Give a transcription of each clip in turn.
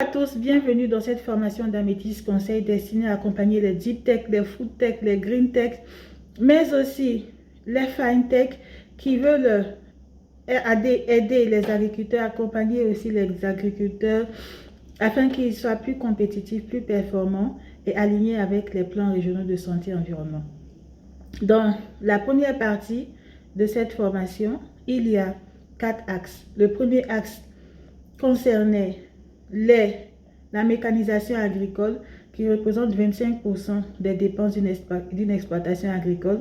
À tous, bienvenue dans cette formation d'Améthyste Conseil destinée à accompagner les Deep Tech, les Food Tech, les Green Tech, mais aussi les Fine Tech qui veulent aider les agriculteurs, accompagner aussi les agriculteurs afin qu'ils soient plus compétitifs, plus performants et alignés avec les plans régionaux de santé et environnement. Dans la première partie de cette formation, il y a 4 axes. Le premier axe concernait la mécanisation agricole qui représente 25% des dépenses d'une exploitation agricole.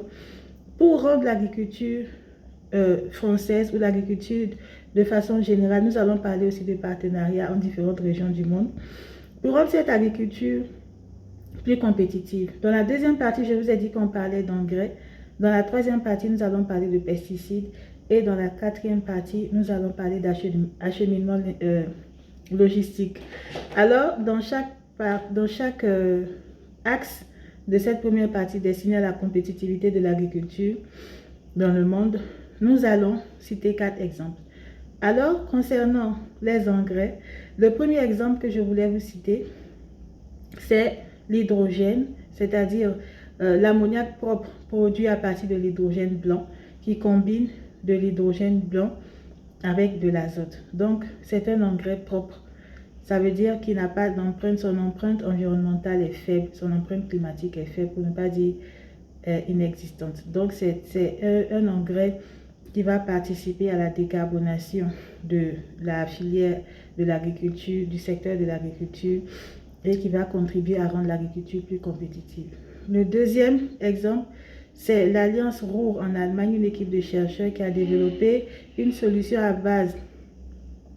Pour rendre l'agriculture française ou l'agriculture de façon générale, nous allons parler aussi de partenariats en différentes régions du monde. Pour rendre cette agriculture plus compétitive. Dans la deuxième partie, je vous ai dit qu'on parlait d'engrais. Dans la troisième partie, nous allons parler de pesticides. Et dans la quatrième partie, nous allons parler d'acheminement logistique. Alors, dans chaque axe de cette première partie destinée à la compétitivité de l'agriculture dans le monde, nous allons citer 4 exemples. Alors, concernant les engrais, le premier exemple que je voulais vous citer, c'est l'hydrogène, c'est-à-dire l'ammoniac propre produit à partir de l'hydrogène blanc qui combine de l'hydrogène blanc avec de l'azote. Donc, c'est un engrais propre. Ça veut dire qu'il n'a pas d'empreinte, son empreinte environnementale est faible, son empreinte climatique est faible, pour ne pas dire inexistante. Donc, c'est un engrais qui va participer à la décarbonation de la filière de l'agriculture, du secteur de l'agriculture et qui va contribuer à rendre l'agriculture plus compétitive. Le deuxième exemple, c'est l'Alliance Ruhr en Allemagne, une équipe de chercheurs qui a développé une solution à base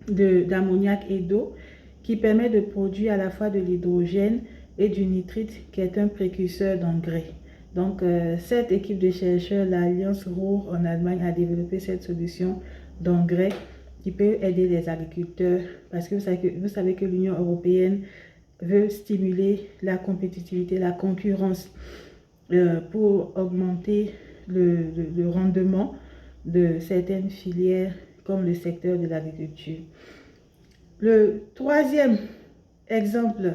d'ammoniac et d'eau qui permet de produire à la fois de l'hydrogène et du nitrite qui est un précurseur d'engrais. Donc, cette équipe de chercheurs, l'Alliance Ruhr en Allemagne, a développé cette solution d'engrais qui peut aider les agriculteurs parce que vous savez que l'Union européenne veut stimuler la compétitivité, la concurrence pour augmenter le rendement de certaines filières comme le secteur de l'agriculture. Le troisième exemple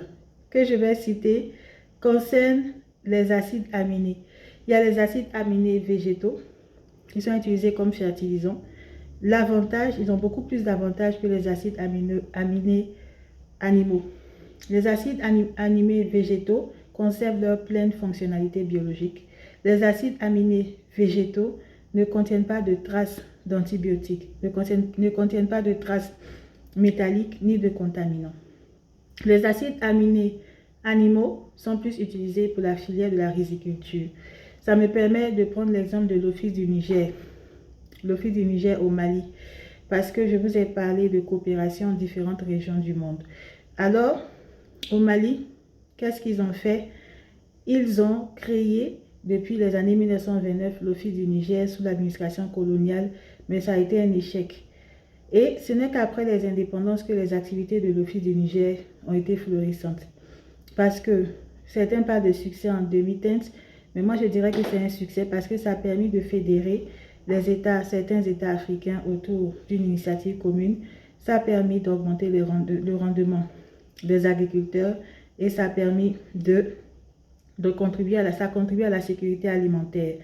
que je vais citer concerne les acides aminés. Il y a les acides aminés végétaux qui sont utilisés comme fertilisants. L'avantage, ils ont beaucoup plus d'avantages que les acides aminés animaux. Les acides aminés végétaux conservent leur pleine fonctionnalité biologique. Les acides aminés végétaux ne contiennent pas de traces d'antibiotiques, ne contiennent pas de traces métalliques ni de contaminants. Les acides aminés animaux sont plus utilisés pour la filière de la riziculture. Ça me permet de prendre l'exemple de l'Office du Niger au Mali, parce que je vous ai parlé de coopération en différentes régions du monde. Alors, au Mali, qu'est-ce qu'ils ont fait? Ils ont créé, depuis les années 1929, l'Office du Niger sous l'administration coloniale, mais ça a été un échec. Et ce n'est qu'après les indépendances que les activités de l'Office du Niger ont été florissantes. Parce que certains parlent de succès en demi-teinte, mais moi je dirais que c'est un succès parce que ça a permis de fédérer certains États africains autour d'une initiative commune. Ça a permis d'augmenter le rendement des agriculteurs et ça a permis de contribuer à la sécurité alimentaire.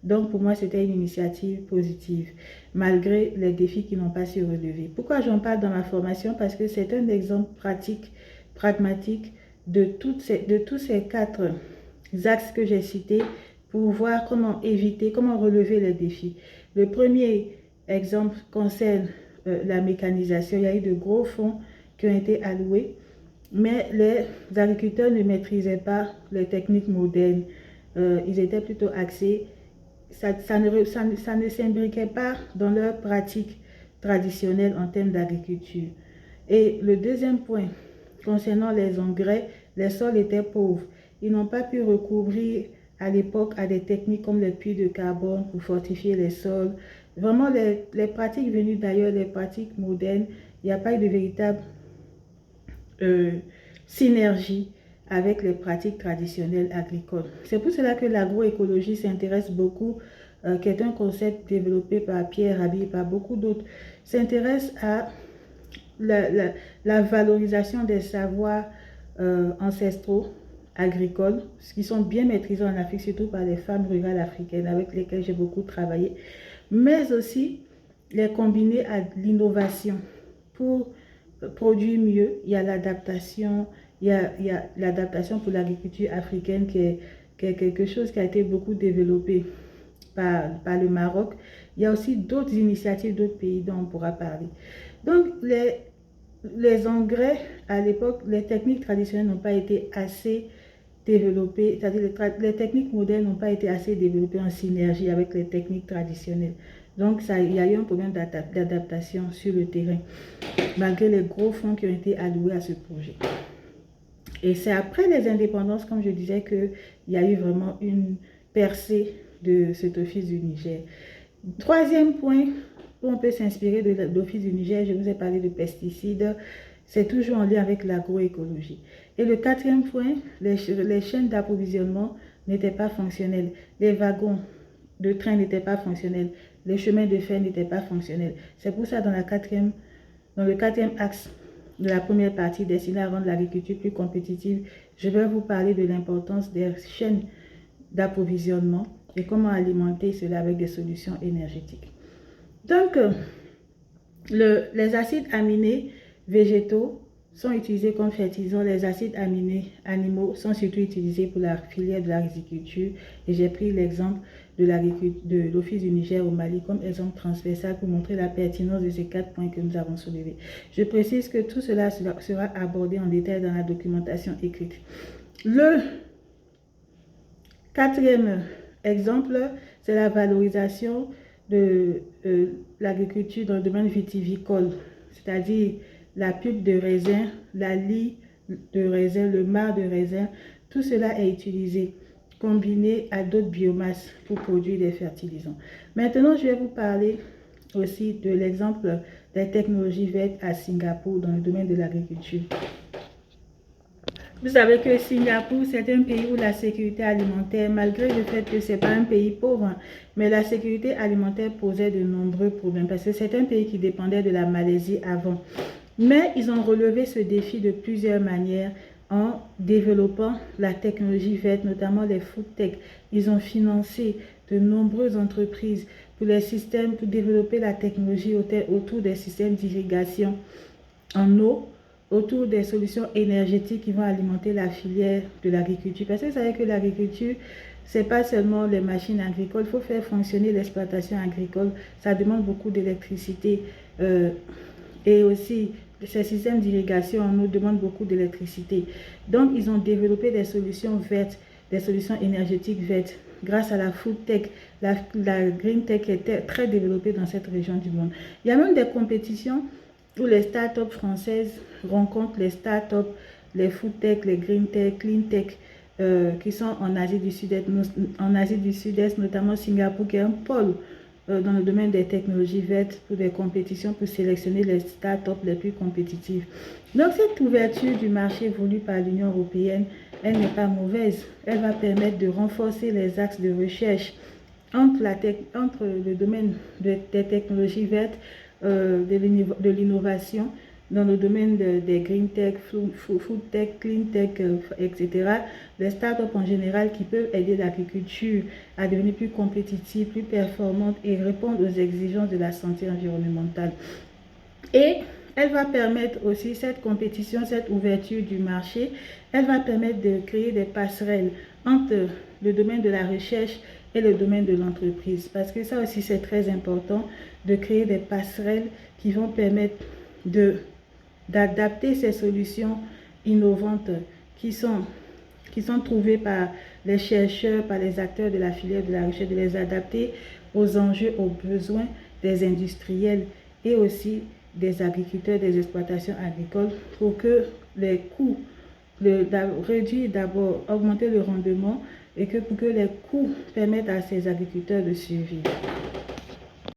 Donc, pour moi, c'était une initiative positive, malgré les défis qui n'ont pas su relever. Pourquoi j'en parle dans ma formation? Parce que c'est un exemple pratique, pragmatique de tous ces 4 axes que j'ai cités pour voir comment éviter, comment relever les défis. Le premier exemple concerne la mécanisation. Il y a eu de gros fonds qui ont été alloués, mais les agriculteurs ne maîtrisaient pas les techniques modernes. Ils étaient plutôt axés. Ça ne s'imbriquait pas dans leur pratique traditionnelle en termes d'agriculture. Et le deuxième point, concernant les engrais, les sols étaient pauvres. Ils n'ont pas pu recourir à l'époque à des techniques comme les puits de carbone pour fortifier les sols. Vraiment, les pratiques venues d'ailleurs, les pratiques modernes, il n'y a pas eu de véritable synergie avec les pratiques traditionnelles agricoles. C'est pour cela que l'agroécologie s'intéresse beaucoup, qui est un concept développé par Pierre Rabhi et par beaucoup d'autres, s'intéresse à la valorisation des savoirs ancestraux agricoles, qui sont bien maîtrisés en Afrique, surtout par les femmes rurales africaines avec lesquelles j'ai beaucoup travaillé, mais aussi les combiner à l'innovation pour produire mieux. Il y a l'adaptation, il y a l'adaptation pour l'agriculture africaine qui est quelque chose qui a été beaucoup développé par le Maroc. Il y a aussi d'autres initiatives, d'autres pays dont on pourra parler. Donc, les engrais, à l'époque, les techniques traditionnelles n'ont pas été assez développées, c'est-à-dire les techniques modernes n'ont pas été assez développées en synergie avec les techniques traditionnelles. Donc, il y a eu un problème d'adaptation sur le terrain, malgré les gros fonds qui ont été alloués à ce projet. Et c'est après les indépendances, comme je disais, qu'il y a eu vraiment une percée de cet office du Niger. Troisième point où on peut s'inspirer de l'office du Niger, je vous ai parlé de pesticides, c'est toujours en lien avec l'agroécologie. Et le quatrième point, les chaînes d'approvisionnement n'étaient pas fonctionnelles. Les wagons de train n'étaient pas fonctionnels. Les chemins de fer n'étaient pas fonctionnels. C'est pour ça, dans le quatrième axe de la première partie destinée à rendre l'agriculture plus compétitive, je vais vous parler de l'importance des chaînes d'approvisionnement et comment alimenter cela avec des solutions énergétiques. Donc, les acides aminés végétaux sont utilisés comme fertilisants. Les acides aminés animaux sont surtout utilisés pour la filière de l'agriculture. Et j'ai pris l'exemple de l'Office du Niger au Mali comme exemple transversal pour montrer la pertinence de ces 4 points que nous avons soulevés. Je précise que tout cela sera abordé en détail dans la documentation écrite. Le quatrième exemple, c'est la valorisation de l'agriculture dans le domaine vitivicole, c'est-à-dire la pulpe de raisin, la lie de raisin, le marc de raisin, tout cela est utilisé, combiné à d'autres biomasses pour produire des fertilisants. Maintenant, je vais vous parler aussi de l'exemple des technologies vertes à Singapour dans le domaine de l'agriculture. Vous savez que Singapour, c'est un pays où la sécurité alimentaire, malgré le fait que ce n'est pas un pays pauvre, mais la sécurité alimentaire posait de nombreux problèmes parce que c'est un pays qui dépendait de la Malaisie avant. Mais ils ont relevé ce défi de plusieurs manières en développant la technologie verte, notamment les food tech. Ils ont financé de nombreuses entreprises pour développer la technologie autour des systèmes d'irrigation en eau, autour des solutions énergétiques qui vont alimenter la filière de l'agriculture. Parce que vous savez que l'agriculture, ce n'est pas seulement les machines agricoles, il faut faire fonctionner l'exploitation agricole. Ça demande beaucoup d'électricité et aussi ces systèmes d'irrigation en eau demandent beaucoup d'électricité. Donc, ils ont développé des solutions vertes, des solutions énergétiques vertes grâce à la food tech, la green tech qui était très développée dans cette région du monde. Il y a même des compétitions où les startups françaises rencontrent les startups, les food tech, les green tech, clean tech, qui sont en Asie du Sud-Est, notamment Singapour, qui est un pôle dans le domaine des technologies vertes pour des compétitions pour sélectionner les startups les plus compétitives. Donc, cette ouverture du marché voulue par l'Union européenne, elle n'est pas mauvaise. Elle va permettre de renforcer les axes de recherche entre le domaine des technologies vertes, de l'innovation, dans le domaine des green tech, food tech, clean tech, etc. Les startups en général qui peuvent aider l'agriculture à devenir plus compétitive, plus performante et répondre aux exigences de la santé environnementale. Et elle va permettre aussi, cette compétition, cette ouverture du marché, elle va permettre de créer des passerelles entre le domaine de la recherche et le domaine de l'entreprise. Parce que ça aussi, c'est très important de créer des passerelles qui vont permettre d'adapter ces solutions innovantes qui sont trouvées par les chercheurs, par les acteurs de la filière de la recherche, de les adapter aux enjeux, aux besoins des industriels et aussi des agriculteurs, des exploitations agricoles pour que les coûts, réduire d'abord, augmenter le rendement et pour que les coûts permettent à ces agriculteurs de survivre.